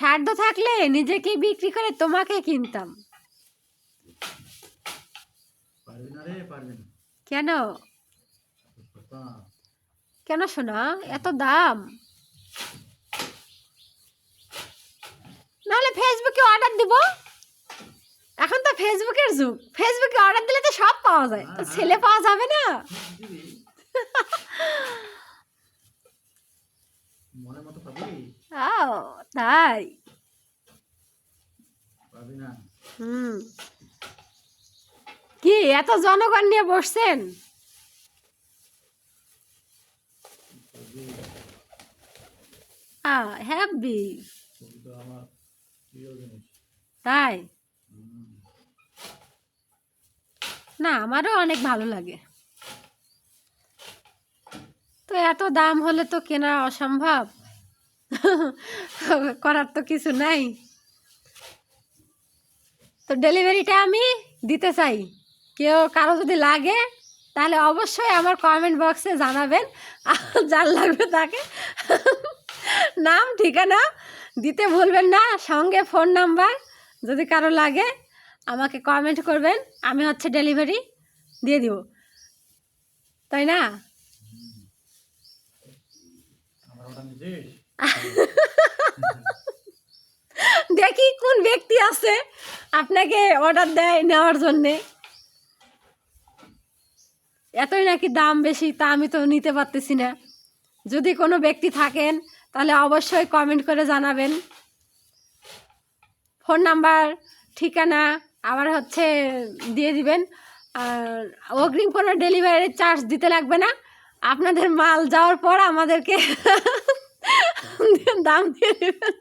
সাধ্য থাকলে নিজেকে বিক্রি করে তোমাকে কিনতাম। কেন কেন শোনা এত দাম? নাহলে ফেসবুকে অর্ডার দিব। এখন তো ফেসবুকের যুগ, ফেসবুকে অর্ডার দিলে তো সব পাওয়া যায়, তো ছেলে পাওয়া যাবে না? তাই কি এত জনগণ নিয়ে বসছেন? হ্যাপি তাই না, আমারও অনেক ভালো লাগে। তো এত দাম হলে তো কেনা অসম্ভব, করার তো কিছু নাই। তো ডেলিভারিটা আমি দিতে চাই, কেউ কারো যদি লাগে তাহলে অবশ্যই আমার কমেন্ট বক্সে জানাবেন, যার লাগবে তাকে নাম ঠিকানা দিতে ভুলবেন না, সঙ্গে ফোন নাম্বার। যদি কারো লাগে আমাকে কমেন্ট করবেন, আমি হচ্ছে ডেলিভারি দিয়ে দিব, তাই না? দেখি কোন ব্যক্তি আছে আপনাকে অর্ডার দেয় নেওয়ার জন্যে। এতই নাকি দাম বেশি, তা আমি তো নিতে পারতেছি না। যদি কোনো ব্যক্তি থাকেন তাহলে অবশ্যই কমেন্ট করে জানাবেন, ফোন নাম্বার ঠিকানা আবার হচ্ছে দিয়ে দিবেন। আর অগ্রিম কোনো ডেলিভারি চার্জ দিতে লাগবে না, আপনাদের মাল যাওয়ার পর আমাদেরকে দাম দিয়ে দেবেন।